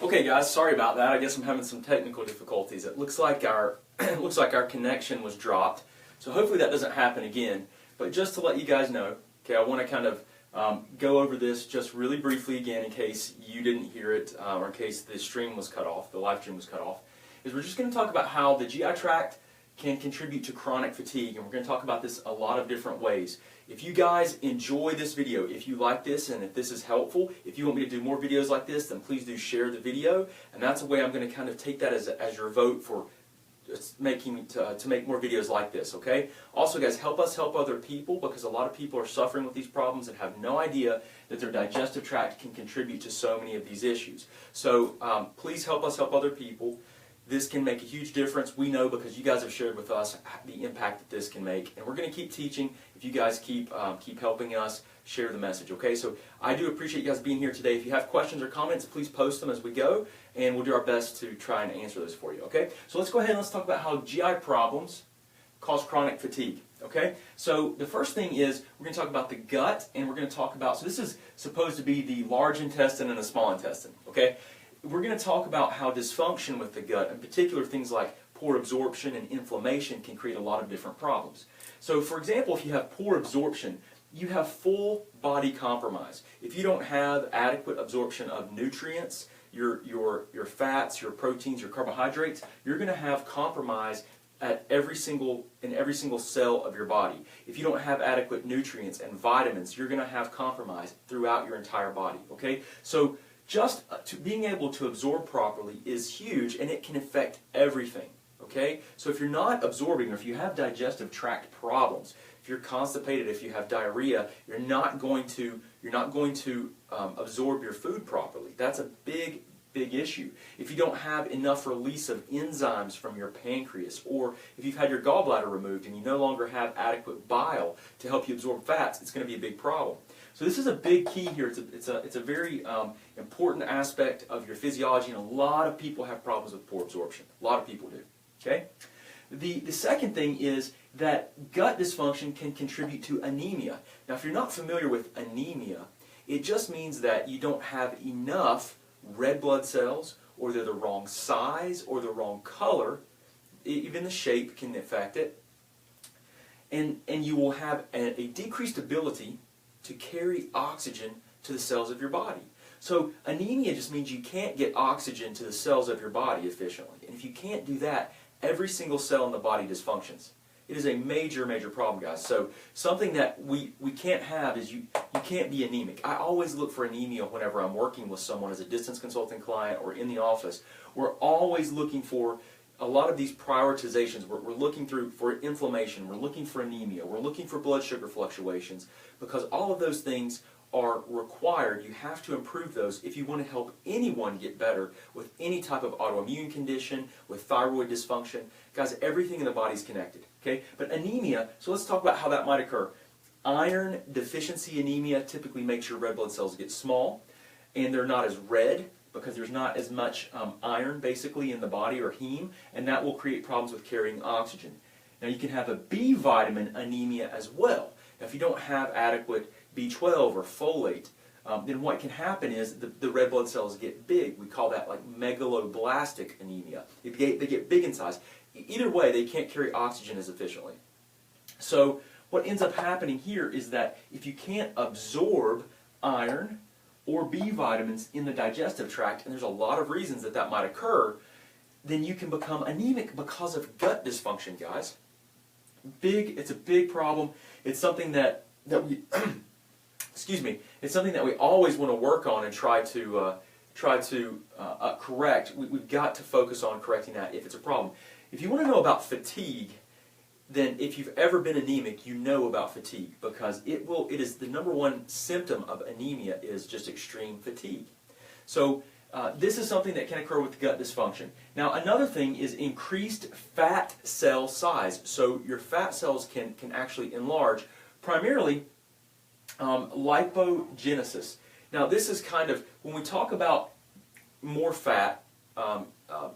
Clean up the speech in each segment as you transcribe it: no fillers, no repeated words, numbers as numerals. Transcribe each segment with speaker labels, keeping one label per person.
Speaker 1: Okay guys, sorry about that. I guess I'm having some technical difficulties. It looks like our connection was dropped. So hopefully that doesn't happen again. But just to let you guys know, okay, I want to kind of go over this just really briefly again in case you didn't hear it or in case the stream was cut off, the live stream was cut off. Is we're just going to talk about how the GI tract can contribute to chronic fatigue, and we're going to talk about this a lot of different ways. If you guys enjoy this video, if you like this and if this is helpful, if you want me to do more videos like this, then please do share the video, and that's a way I'm going to kind of take that as your vote for making to make more videos like this, okay? Also guys, help us help other people, because a lot of people are suffering with these problems and have no idea that their digestive tract can contribute to so many of these issues. So please help us help other people. This can make a huge difference. We know because you guys have shared with us the impact that this can make, and we're going to keep teaching if you guys keep helping us share the message. Okay, so I do appreciate you guys being here today. If you have questions or comments, please post them as we go, and we'll do our best to try and answer those for you. Okay, so let's go ahead and let's talk about how GI problems cause chronic fatigue. Okay, so the first thing is we're going to talk about the gut, and we're going to talk about, so this is supposed to be the large intestine and the small intestine. Okay. We're going to talk about how dysfunction with the gut, in particular things like poor absorption and inflammation, can create a lot of different problems. So for example, if you have poor absorption, you have full body compromise. If you don't have adequate absorption of nutrients, your fats, your proteins, your carbohydrates, you're going to have compromise in every single cell of your body. If you don't have adequate nutrients and vitamins, you're going to have compromise throughout your entire body. Okay? So just being able to absorb properly is huge, and it can affect everything. Okay? So if you're not absorbing, or if you have digestive tract problems, if you're constipated, if you have diarrhea, you're not going to absorb your food properly. That's a big issue. If you don't have enough release of enzymes from your pancreas, or if you've had your gallbladder removed and you no longer have adequate bile to help you absorb fats, it's going to be a big problem. So this is a big key here. It's a very important aspect of your physiology, and a lot of people have problems with poor absorption. A lot of people do. Okay? The second thing is that gut dysfunction can contribute to anemia. Now, if you're not familiar with anemia, it just means that you don't have enough red blood cells, or they're the wrong size, or the wrong color. Even the shape can affect it. And you will have a decreased ability to carry oxygen to the cells of your body. So anemia just means you can't get oxygen to the cells of your body efficiently. And if you can't do that, every single cell in the body dysfunctions. It is a major problem, guys. So something that we can't have is you can't be anemic. I always look for anemia whenever I'm working with someone as a distance consulting client or in the office. We're always looking for a lot of these prioritizations. We're looking for inflammation, we're looking for anemia, we're looking for blood sugar fluctuations, because all of those things are required. You have to improve those if you want to help anyone get better with any type of autoimmune condition, with thyroid dysfunction. Guys, everything in the body is connected. Okay? But anemia, so let's talk about how that might occur. Iron deficiency anemia typically makes your red blood cells get small, and they're not as red, because there's not as much iron basically in the body, or heme, and that will create problems with carrying oxygen. Now you can have a B vitamin anemia as well. Now if you don't have adequate B12 or folate, then what can happen is the red blood cells get big. We call that like megaloblastic anemia. They get big in size. Either way, they can't carry oxygen as efficiently. So what ends up happening here is that if you can't absorb iron or B vitamins in the digestive tract, and there's a lot of reasons that might occur, then you can become anemic because of gut dysfunction, guys. It's a big problem. It's something that we excuse me. It's something that we always want to work on and try to correct. We've got to focus on correcting that if it's a problem. If you want to know about fatigue, then if you've ever been anemic, you know about fatigue, because it is the number one symptom of anemia is just extreme fatigue. So this is something that can occur with gut dysfunction. Now another thing is increased fat cell size. So your fat cells can actually enlarge, primarily lipogenesis. Now this is kind of, when we talk about more fat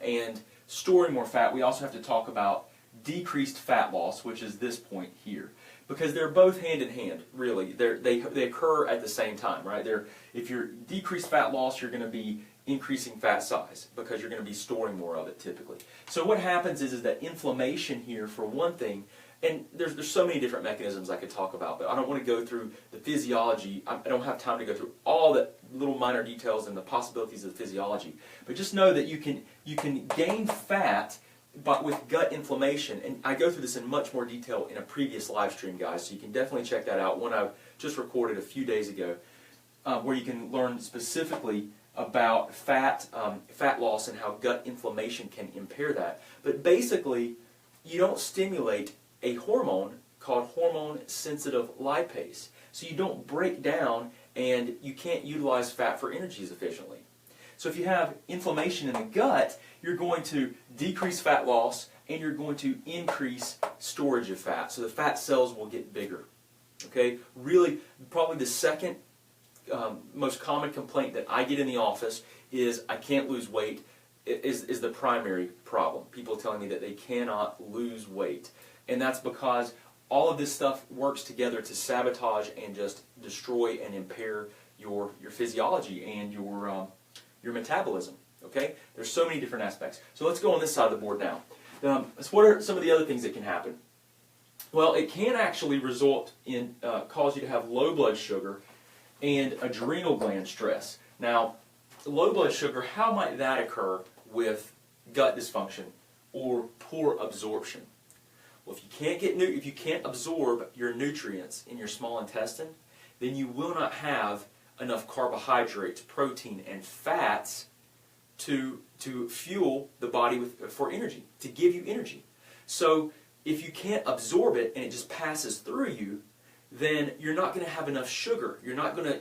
Speaker 1: and storing more fat, we also have to talk about decreased fat loss, which is this point here, because they're both hand in hand. Really, they occur at the same time, right? If you're decreased fat loss, you're going to be increasing fat size because you're going to be storing more of it typically. So what happens is that inflammation here, for one thing, and there's so many different mechanisms I could talk about, but I don't want to go through the physiology. I don't have time to go through all the little minor details and the possibilities of the physiology. But just know that you can gain fat but with gut inflammation, and I go through this in much more detail in a previous live stream, guys, so you can definitely check that out, one I've just recorded a few days ago, where you can learn specifically about fat loss and how gut inflammation can impair that. But basically, you don't stimulate a hormone called hormone-sensitive lipase. So you don't break down and you can't utilize fat for energy as efficiently. So if you have inflammation in the gut, you're going to decrease fat loss and you're going to increase storage of fat. So the fat cells will get bigger. Okay? Really, probably the second most common complaint that I get in the office is I can't lose weight is the primary problem. People telling me that they cannot lose weight. And that's because all of this stuff works together to sabotage and just destroy and impair your physiology and your metabolism. Okay? There's so many different aspects. So let's go on this side of the board now. So what are some of the other things that can happen? Well, it can actually result in cause you to have low blood sugar and adrenal gland stress. Now, low blood sugar, how might that occur with gut dysfunction or poor absorption? Well, if you can't absorb your nutrients in your small intestine, then you will not have enough carbohydrates, protein, and fats to fuel the body for energy, to give you energy. So if you can't absorb it and it just passes through you, then you're not going to have enough sugar. You're not going to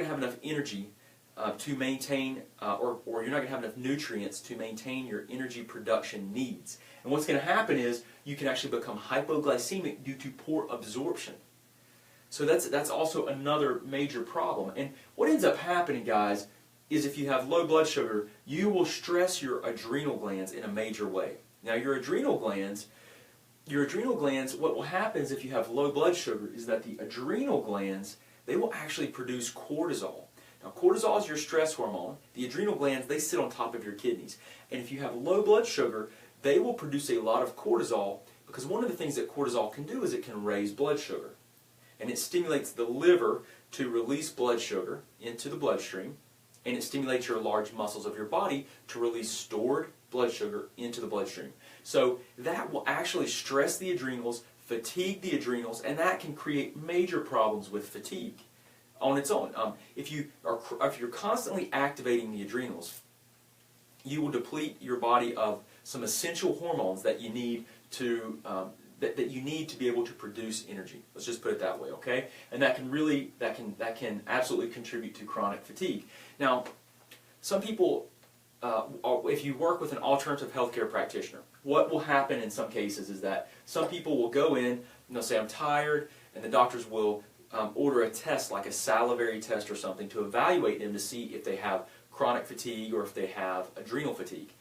Speaker 1: have enough energy to maintain, or you're not going to have enough nutrients to maintain your energy production needs. And what's going to happen is you can actually become hypoglycemic due to poor absorption. So that's also another major problem. And what ends up happening, guys, is if you have low blood sugar, you will stress your adrenal glands in a major way. Now, your adrenal glands, what will happen is if you have low blood sugar is that the adrenal glands, they will actually produce cortisol. Now, cortisol is your stress hormone. The adrenal glands, they sit on top of your kidneys. And if you have low blood sugar, they will produce a lot of cortisol, because one of the things that cortisol can do is it can raise blood sugar. And it stimulates the liver to release blood sugar into the bloodstream, and it stimulates your large muscles of your body to release stored blood sugar into the bloodstream. So that will actually stress the adrenals, fatigue the adrenals, and that can create major problems with fatigue on its own. If you're constantly activating the adrenals, you will deplete your body of some essential hormones that you need to be able to produce energy. Let's just put it that way, okay? And that can absolutely contribute to chronic fatigue. Now, some people, if you work with an alternative healthcare practitioner, what will happen in some cases is that some people will go in and they'll say, I'm tired, and the doctors will order a test like a salivary test or something to evaluate them to see if they have chronic fatigue or if they have adrenal fatigue.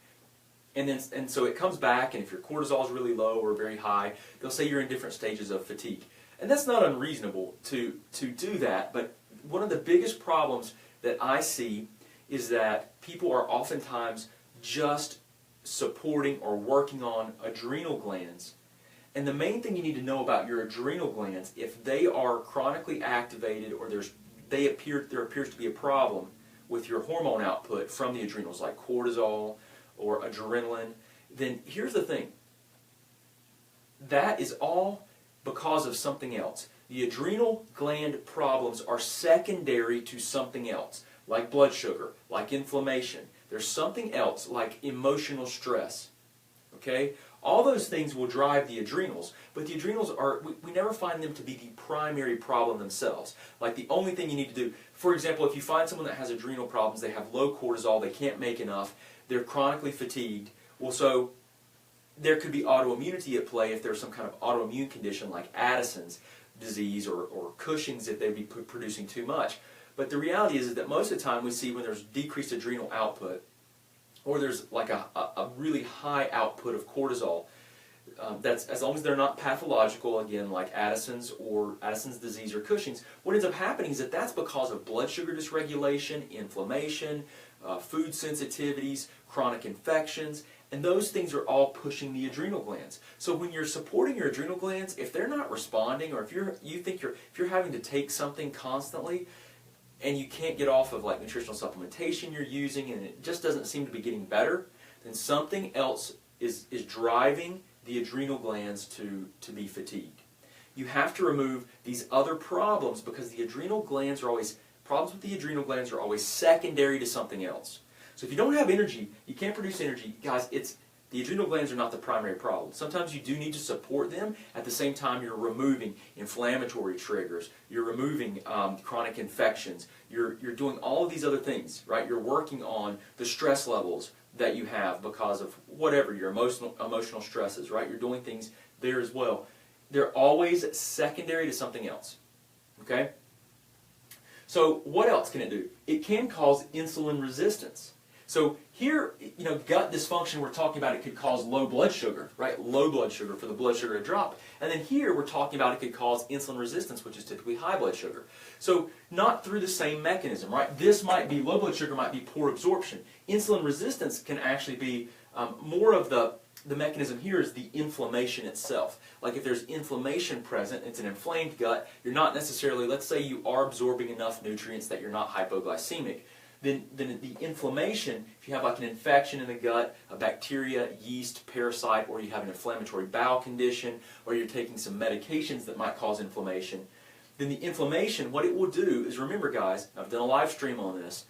Speaker 1: And so it comes back, and if your cortisol is really low or very high, they'll say you're in different stages of fatigue. And that's not unreasonable to do that, but one of the biggest problems that I see is that people are oftentimes just supporting or working on adrenal glands. And the main thing you need to know about your adrenal glands, if they are chronically activated or there appears to be a problem with your hormone output from the adrenals, like cortisol or adrenaline, then here's the thing. That is all because of something else. The adrenal gland problems are secondary to something else, like blood sugar, like inflammation. There's something else, like emotional stress. Okay? All those things will drive the adrenals, but the adrenals we never find them to be the primary problem themselves. Like the only thing you need to do, for example, if you find someone that has adrenal problems, they have low cortisol, they can't make enough, they're chronically fatigued, well, so there could be autoimmunity at play if there's some kind of autoimmune condition like Addison's disease or Cushing's if they'd be producing too much. But the reality is that most of the time we see when there's decreased adrenal output, or there's like a really high output of cortisol, That's as long as they're not pathological, again, like Addison's disease or Cushing's. What ends up happening is that that's because of blood sugar dysregulation, inflammation, food sensitivities, chronic infections, and those things are all pushing the adrenal glands. So when you're supporting your adrenal glands, if they're not responding, or if you're having to take something constantly, and you can't get off of like nutritional supplementation you're using, and it just doesn't seem to be getting better, then something else is driving the adrenal glands to be fatigued. You have to remove these other problems because the adrenal glands are always, problems with the adrenal glands are always secondary to something else. So if you don't have energy, you can't produce energy, guys, the adrenal glands are not the primary problem. Sometimes you do need to support them. At the same time, you're removing inflammatory triggers. You're removing chronic infections. You're doing all of these other things, right? You're working on the stress levels that you have because of whatever your emotional stresses, right? You're doing things there as well. They're always secondary to something else, okay? So what else can it do? It can cause insulin resistance. So here, gut dysfunction, we're talking about it could cause low blood sugar, right? Low blood sugar, for the blood sugar to drop. And then here, we're talking about it could cause insulin resistance, which is typically high blood sugar. So not through the same mechanism, right? This might be, low blood sugar might be poor absorption. Insulin resistance can actually be more of the mechanism here is the inflammation itself. Like if there's inflammation present, it's an inflamed gut, you're not necessarily, let's say you are absorbing enough nutrients that you're not hypoglycemic. Then the inflammation, if you have like an infection in the gut, a bacteria, yeast, parasite, or you have an inflammatory bowel condition, or you're taking some medications that might cause inflammation, then the inflammation, what it will do is, remember guys, I've done a live stream on this,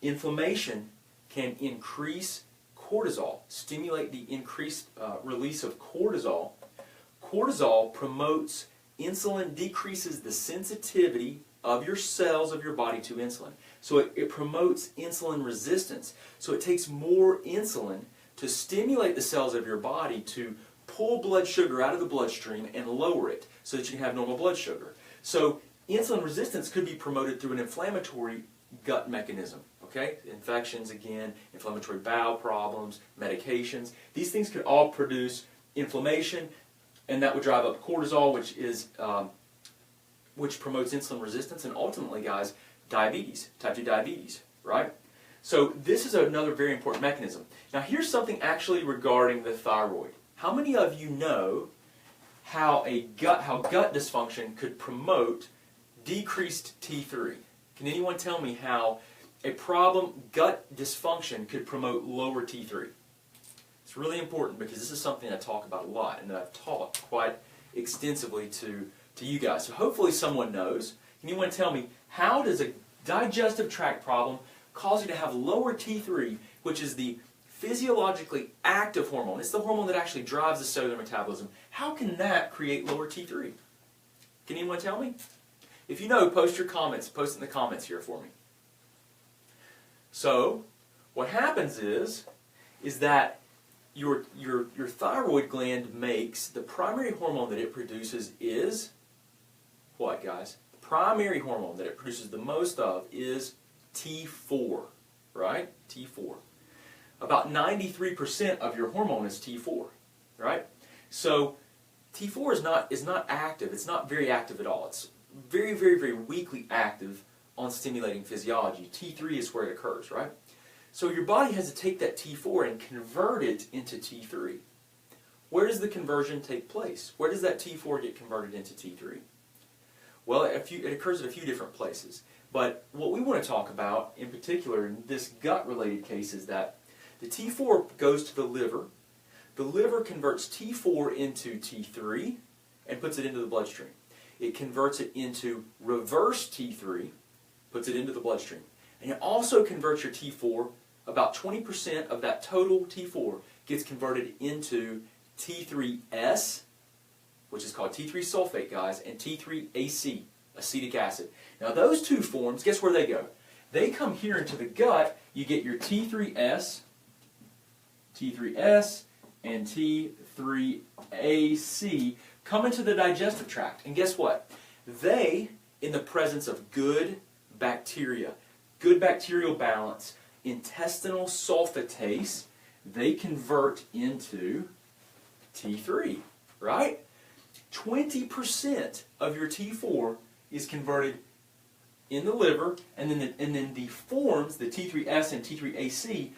Speaker 1: inflammation can increase cortisol, stimulate the increased release of cortisol. Cortisol promotes insulin, decreases the sensitivity of your cells of your body to insulin. So it promotes insulin resistance. So it takes more insulin to stimulate the cells of your body to pull blood sugar out of the bloodstream and lower it so that you can have normal blood sugar. So insulin resistance could be promoted through an inflammatory gut mechanism. Okay? Infections again, inflammatory bowel problems, medications. These things could all produce inflammation, and that would drive up cortisol, which promotes insulin resistance, and ultimately, guys, diabetes, type 2 diabetes, right? So this is another very important mechanism. Now here's something actually regarding the thyroid. How many of you know how gut dysfunction could promote decreased T3? Can anyone tell me how a gut dysfunction could promote lower T3? It's really important because this is something I talk about a lot and that I've taught quite extensively to you guys. So hopefully someone knows. Can anyone tell me, how does a digestive tract problem cause you to have lower T3, which is the physiologically active hormone? It's the hormone that actually drives the cellular metabolism. How can that create lower T3? Can anyone tell me? If you know, post your comments. Post it in the comments here for me. So, what happens is that your thyroid gland makes, the primary hormone that it produces is what, guys? The primary hormone that it produces the most of is T4, right? T4. About 93% of your hormone is T4, right? So T4 is not active. It's not very active at all. It's very, very, very weakly active on stimulating physiology. T3 is where it occurs, right? So your body has to take that T4 and convert it into T3. Where does the conversion take place? Where does that T4 get converted into T3? Well, it occurs at a few different places. But what we want to talk about, in particular, in this gut-related case, is that the T4 goes to the liver. The liver converts T4 into T3 and puts it into the bloodstream. It converts it into reverse T3, puts it into the bloodstream. And it also converts your T4, about 20% of that total T4 gets converted into T3S, which is called T3 sulfate, guys, and T3AC, acetic acid. Now those two forms, guess where they go? They come here into the gut. You get your T3S, and T3AC come into the digestive tract. And guess what? They, in the presence of good bacteria, good bacterial balance, intestinal sulfatase, they convert into T3, right? 20% of your T4 is converted in the liver, and then the forms, the T3S and T3AC,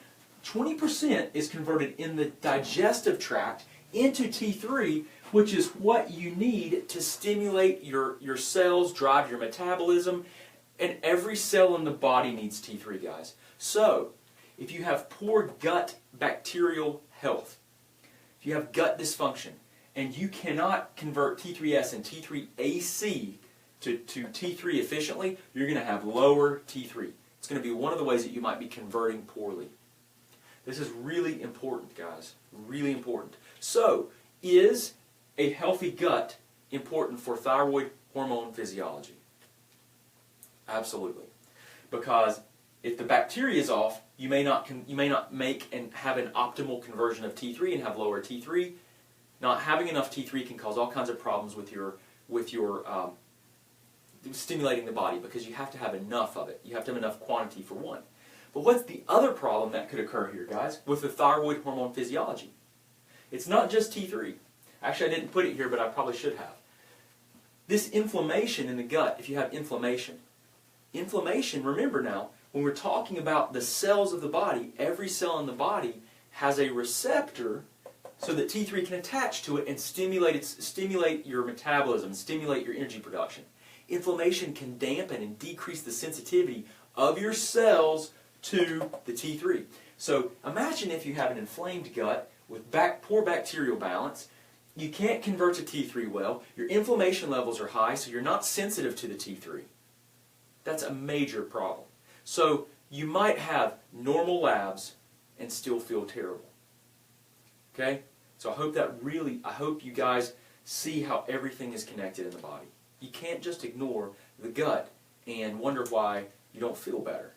Speaker 1: 20% is converted in the digestive tract into T3, which is what you need to stimulate your cells, drive your metabolism, and every cell in the body needs T3, guys. So, if you have poor gut bacterial health, if you have gut dysfunction, and you cannot convert T3S and T3AC to T3 efficiently, you're going to have lower T3. It's going to be one of the ways that you might be converting poorly. This is really important, guys. Really important. So, is a healthy gut important for thyroid hormone physiology? Absolutely. Because if the bacteria is off, you may not make and have an optimal conversion of T3 and have lower T3. Not having enough T3 can cause all kinds of problems with your stimulating the body, because you have to have enough of it. You have to have enough quantity for one. But what's the other problem that could occur here, guys, with the thyroid hormone physiology? It's not just T3. Actually, I didn't put it here, but I probably should have. This inflammation in the gut, if you have inflammation, remember now, when we're talking about the cells of the body, every cell in the body has a receptor so that T3 can attach to it and stimulate your metabolism, stimulate your energy production. Inflammation can dampen and decrease the sensitivity of your cells to the T3. So imagine if you have an inflamed gut with poor bacterial balance, you can't convert to T3 well, your inflammation levels are high, so you're not sensitive to the T3. That's a major problem. So you might have normal labs and still feel terrible. Okay? So I hope you guys see how everything is connected in the body. You can't just ignore the gut and wonder why you don't feel better.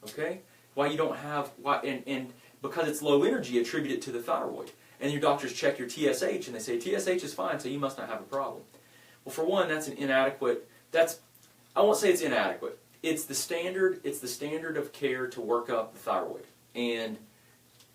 Speaker 1: Okay? Why you don't have, and because it's low energy, attribute it to the thyroid. And your doctors check your TSH and they say, TSH is fine, so you must not have a problem. Well, for one, that's an inadequate, I won't say it's inadequate. It's the standard of care to work up the thyroid. And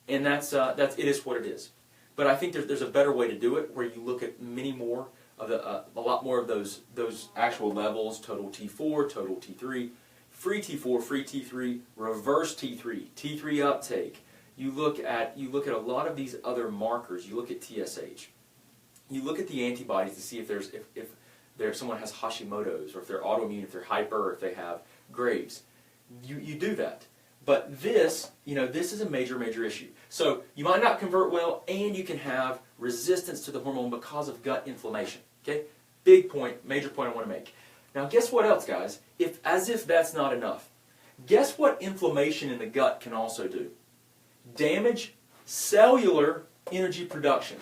Speaker 1: it is what it is. But I think there's a better way to do it, where you look at many more of a lot more of those actual levels: total T4, total T3, free T4, free T3, reverse T3, T3 uptake. You look at a lot of these other markers. You look at TSH. You look at the antibodies to see if someone has Hashimoto's, or if they're autoimmune, if they're hyper, or if they have Graves. You do that. But this is a major issue. So you might not convert well, and you can have resistance to the hormone because of gut inflammation. Okay? Big point, major point I want to make. Now guess what else, guys? As if that's not enough. Guess what inflammation in the gut can also do? Damage cellular energy production.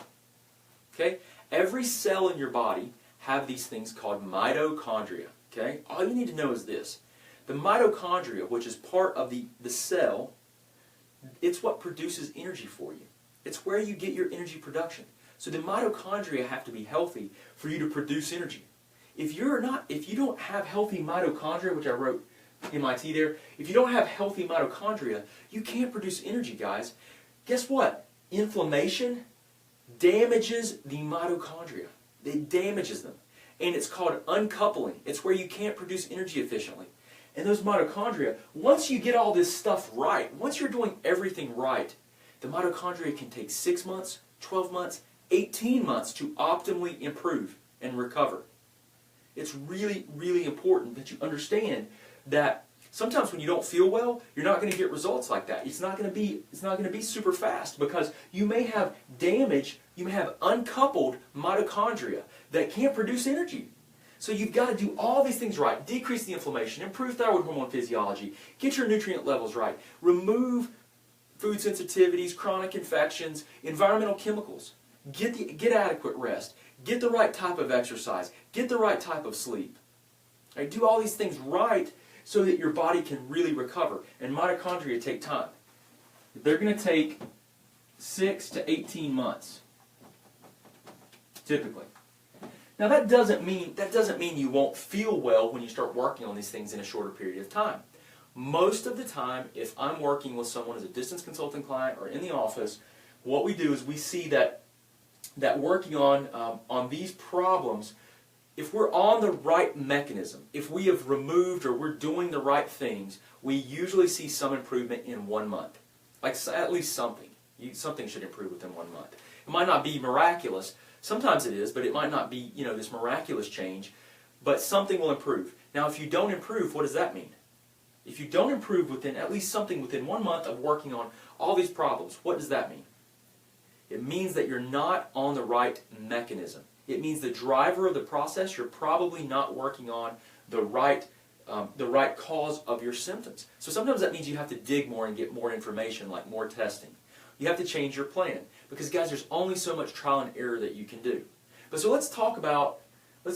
Speaker 1: Okay? Every cell in your body have these things called mitochondria. Okay? All you need to know is this. The mitochondria, which is part of the cell, it's what produces energy for you. It's where you get your energy production. So the mitochondria have to be healthy for you to produce energy. If you don't have healthy mitochondria, which I wrote MIT there, if you don't have healthy mitochondria, you can't produce energy, guys. Guess what? Inflammation damages the mitochondria. It damages them. And it's called uncoupling. It's where you can't produce energy efficiently. And those mitochondria, once you get all this stuff right, once you're doing everything right, the mitochondria can take 6 months, 12 months, 18 months to optimally improve and recover. It's really, really important that you understand that sometimes when you don't feel well, you're not going to get results like that. It's not going to be super fast, because you may have damage, you may have uncoupled mitochondria that can't produce energy. So you've got to do all these things right. Decrease the inflammation, improve thyroid hormone physiology, get your nutrient levels right, remove food sensitivities, chronic infections, environmental chemicals, get adequate rest, get the right type of exercise, get the right type of sleep. Right? Do all these things right so that your body can really recover. And mitochondria take time. They're going to take 6 to 18 months, typically. Now that doesn't mean you won't feel well when you start working on these things in a shorter period of time. Most of the time, if I'm working with someone as a distance consulting client or in the office, what we do is we see that that working on these problems, if we're on the right mechanism, if we have removed or we're doing the right things, we usually see some improvement in 1 month. Like at least something. Something should improve within 1 month. It might not be miraculous. Sometimes it is, but it might not be, this miraculous change. But something will improve. Now, if you don't improve, what does that mean? If you don't improve within at least something within 1 month of working on all these problems, what does that mean? It means that you're not on the right mechanism. It means the driver of the process, you're probably not working on the right cause of your symptoms. So sometimes that means you have to dig more and get more information, like more testing. You have to change your plan. Because guys, there's only so much trial and error that you can do. But so let's talk about,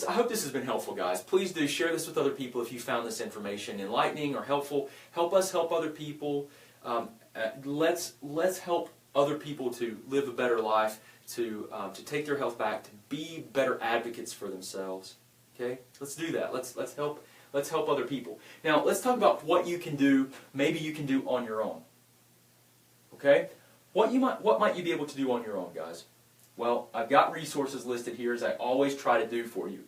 Speaker 1: I hope this has been helpful, guys. Please do share this with other people if you found this information enlightening or helpful. Help us help other people. Let's help other people to live a better life, to take their health back, to be better advocates for themselves. Okay, let's do that. Let's help other people. Now let's talk about what you can do. Maybe you can do on your own. Okay, what might you be able to do on your own, guys? Well, I've got resources listed here, as I always try to do for you.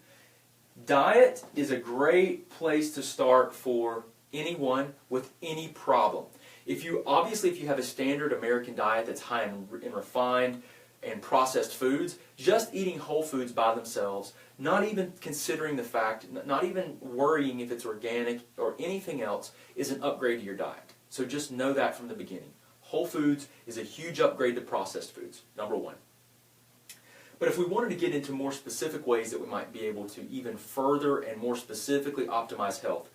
Speaker 1: Diet is a great place to start for anyone with any problem. If you have a standard American diet that's high in refined and processed foods, just eating whole foods by themselves, not even considering the fact, not even worrying if it's organic or anything else, is an upgrade to your diet. So just know that from the beginning. Whole foods is a huge upgrade to processed foods, number one. But if we wanted to get into more specific ways that we might be able to even further and more specifically optimize health,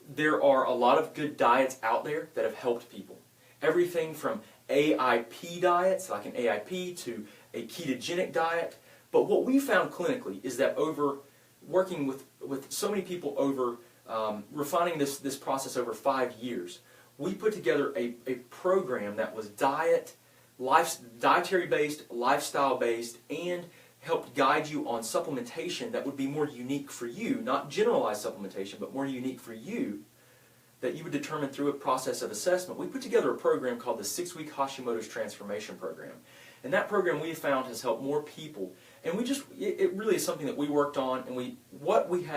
Speaker 1: there are a lot of good diets out there that have helped people. Everything from AIP diets, like an AIP, to a ketogenic diet. But what we found clinically is that over working with so many people over refining this process over 5 years, we put together a program that was dietary-based, lifestyle-based, and helped guide you on supplementation that would be more unique for you, not generalized supplementation, but more unique for you, that you would determine through a process of assessment. We put together a program called the 6-Week Hashimoto's Transformation Program. And that program we have found has helped more people. And it really is something that we worked on, and what we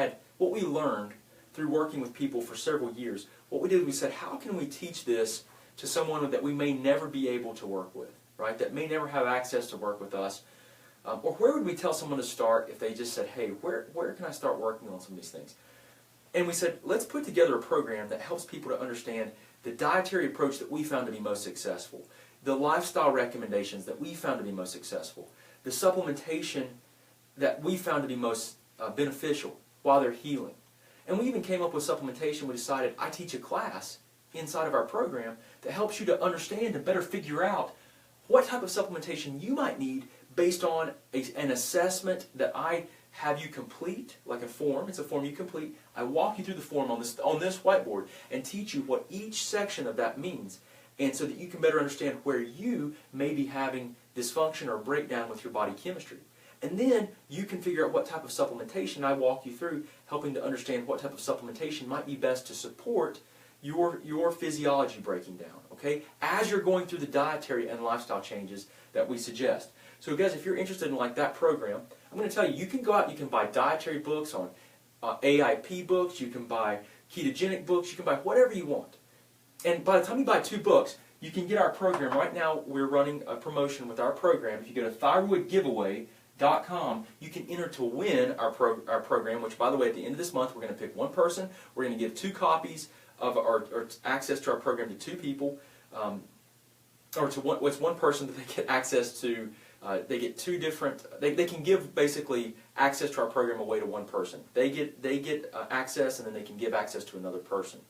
Speaker 1: learned through working with people for several years, what we did, we said, how can we teach this to someone that we may never be able to work with, right? That may never have access to work with us. Or where would we tell someone to start if they just said, hey, where can I start working on some of these things? And we said, let's put together a program that helps people to understand the dietary approach that we found to be most successful, the lifestyle recommendations that we found to be most successful, the supplementation that we found to be most beneficial while they're healing. And we even came up with supplementation. We decided, I teach a class inside of our program that helps you to understand and better figure out what type of supplementation you might need based on an assessment that I have you complete, like a form. It's a form you complete. I walk you through the form on this whiteboard and teach you what each section of that means, and so that you can better understand where you may be having dysfunction or breakdown with your body chemistry. And then you can figure out what type of supplementation I walk you through, helping to understand what type of supplementation might be best to support your physiology breaking down, okay? As you're going through the dietary and lifestyle changes that we suggest. So guys, if you're interested in like that program, I'm going to tell you, you can go out, you can buy dietary books on AIP books, you can buy ketogenic books, you can buy whatever you want. And by the time you buy 2 books, you can get our program. Right now, we're running a promotion with our program. If you go to thyroidgiveaway.com, you can enter to win our program, which, by the way, at the end of this month, we're going to pick one person. We're going to give 2 copies of our access to our program to 2 people, or to one person that they get access to. They get 2 different. They can give basically access to our program away to one person. They get access, and then they can give access to another person.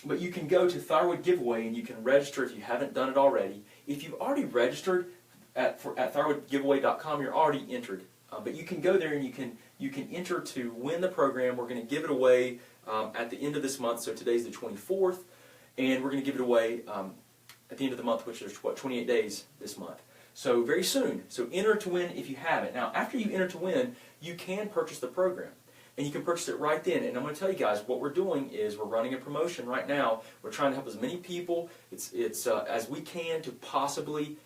Speaker 1: But you can go to Thyroid Giveaway and you can register if you haven't done it already. If you've already registered at thyroidgiveaway.com, you're already entered. But you can go there and you can enter to win the program. We're going to give it away at the end of this month. So today's the 24th, and we're going to give it away at the end of the month, which is 28 days this month. So very soon. So enter to win if you have it. Now, after you enter to win, you can purchase the program. And you can purchase it right then. And I'm going to tell you guys, what we're doing is we're running a promotion right now. We're trying to help as many people as we can to possibly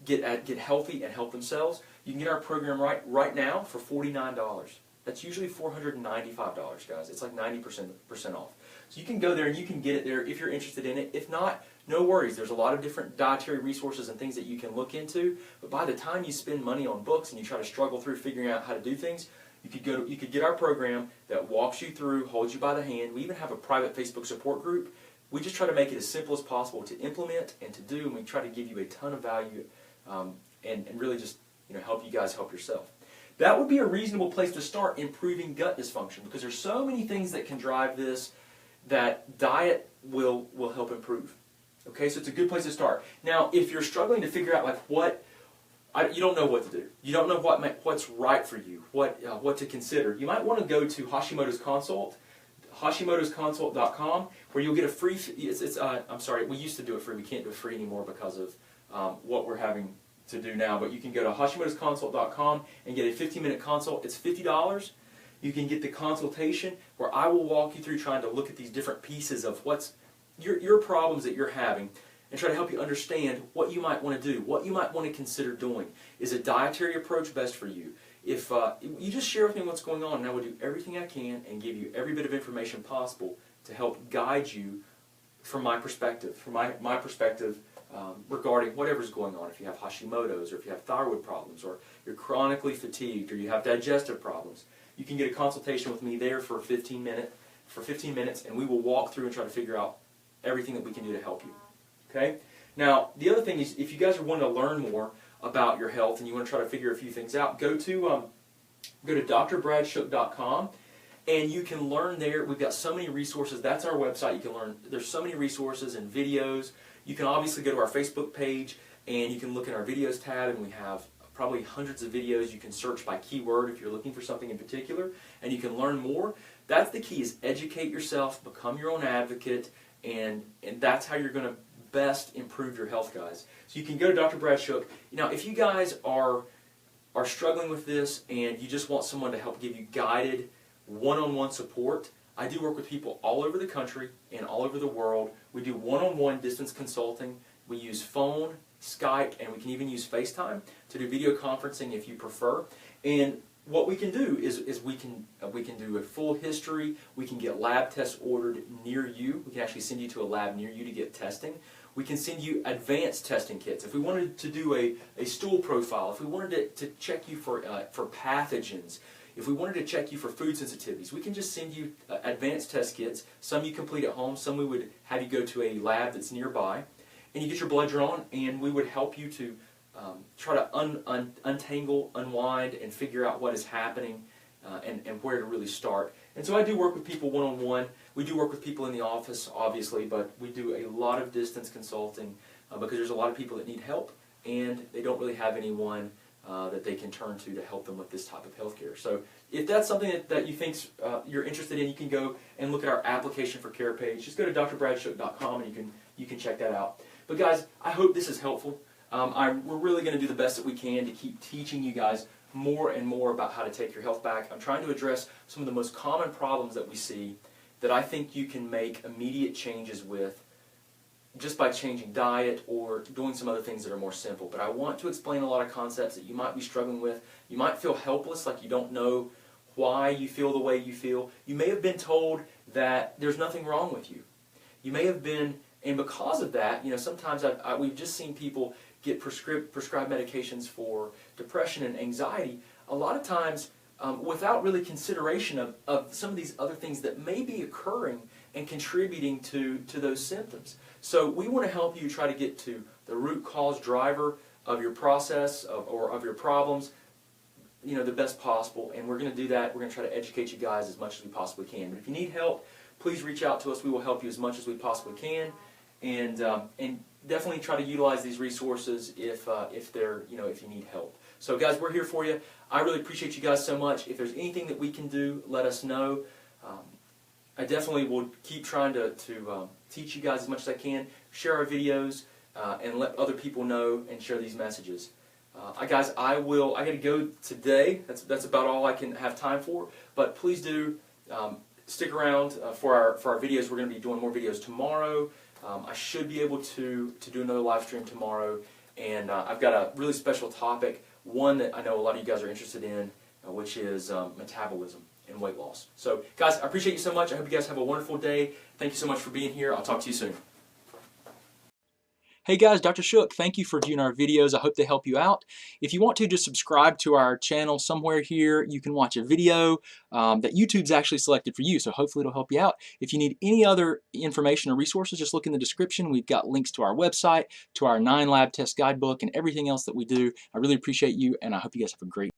Speaker 1: get healthy and help themselves. You can get our program right now for $49. That's usually $495, guys. It's like 90% off. So you can go there and you can get it there if you're interested in it. If not, no worries. There's a lot of different dietary resources and things that you can look into. But by the time you spend money on books and you try to struggle through figuring out how to do things, you could get our program that walks you through, holds you by the hand. We even have a private Facebook support group. We just try to make it as simple as possible to implement and to do, and we try to give you a ton of value and really just help you guys help yourself. That would be a reasonable place to start improving gut dysfunction, because there's so many things that can drive this that diet will help improve. Okay, so it's a good place to start. Now, if you're struggling to figure out you don't know what to do. You don't know what's right for you, what to consider. You might want to go to Hashimoto's Consult, hashimotosconsult.com, where you'll get a free. I'm sorry, we used to do it free. We can't do it free anymore because of what we're having to do now. But you can go to hashimotosconsult.com and get a 15-minute consult. It's $50. You can get the consultation where I will walk you through trying to look at these different pieces of what's your problems that you're having, and try to help you understand what you might want to do, what you might want to consider doing. Is a dietary approach best for you? If you just share with me what's going on, and I will do everything I can and give you every bit of information possible to help guide you from my perspective, regarding whatever's going on. If you have Hashimoto's, or if you have thyroid problems, or you're chronically fatigued, or you have digestive problems, you can get a consultation with me there for 15 minutes, and we will walk through and try to figure out everything that we can do to help you. Okay? Now, the other thing is, if you guys are wanting to learn more about your health and you want to try to figure a few things out, go to drbradshuk.com, and you can learn there. We've got so many resources. That's our website. You can learn. There's so many resources and videos. You can obviously go to our Facebook page, and you can look in our videos tab, and we have probably hundreds of videos. You can search by keyword if you're looking for something in particular, and you can learn more. That's the key, is educate yourself, become your own advocate, and that's how you're going to best improve your health, guys. So you can go to Dr. Brad Shook. Now, if you guys are struggling with this and you just want someone to help give you guided one-on-one support, I do work with people all over the country and all over the world. We do one-on-one distance consulting. We use phone, Skype, and we can even use FaceTime to do video conferencing if you prefer. And what we can do is we can do a full history. We can get lab tests ordered near you. We can actually send you to a lab near you to get testing. We can send you advanced testing kits. If we wanted to do a stool profile, if we wanted to check you for pathogens, if we wanted to check you for food sensitivities, we can just send you advanced test kits. Some you complete at home, some we would have you go to a lab that's nearby, and you get your blood drawn, and we would help you to try to untangle, unwind, and figure out what is happening and where to really start. And so I do work with people one-on-one. We do work with people in the office, obviously, but we do a lot of distance consulting because there's a lot of people that need help, and they don't really have anyone that they can turn to help them with this type of healthcare. So if that's something that you think you're interested in, you can go and look at our application for care page. Just go to drbradshuk.com and you can check that out. But guys, I hope this is helpful. We're really going to do the best that we can to keep teaching you guys more and more about how to take your health back. I'm trying to address some of the most common problems that we see that I think you can make immediate changes with just by changing diet or doing some other things that are more simple. But I want to explain a lot of concepts that you might be struggling with. You might feel helpless, like you don't know why you feel the way you feel. You may have been told that there's nothing wrong with you. You may have been, and because of that, sometimes we've just seen people get prescribed medications for depression and anxiety, a lot of times without really consideration of some of these other things that may be occurring and contributing to those symptoms. So we want to help you try to get to the root cause driver of your process or of your problems, the best possible, and we're going to do that. We're going to try to educate you guys as much as we possibly can. But if you need help, please reach out to us. We will help you as much as we possibly can, and definitely try to utilize these resources if you need help. So guys, we're here for you. I really appreciate you guys so much. If there's anything that we can do, let us know. I definitely will keep trying to teach you guys as much as I can, share our videos, and let other people know and share these messages. Guys, I got to go today. That's about all I can have time for. But please do stick around for our videos. We're going to be doing more videos tomorrow. I should be able to do another live stream tomorrow, and I've got a really special topic one that I know a lot of you guys are interested in, which is metabolism and weight loss. So guys, I appreciate you so much. I hope you guys have a wonderful day. Thank you so much for being here. I'll talk to you soon. Hey guys, Dr. Shook, thank you for viewing our videos. I hope they help you out. If you want to, just subscribe to our channel somewhere here. You can watch a video that YouTube's actually selected for you, so hopefully it'll help you out. If you need any other information or resources, just look in the description. We've got links to our website, to our 9 lab test guidebook, and everything else that we do. I really appreciate you, and I hope you guys have a great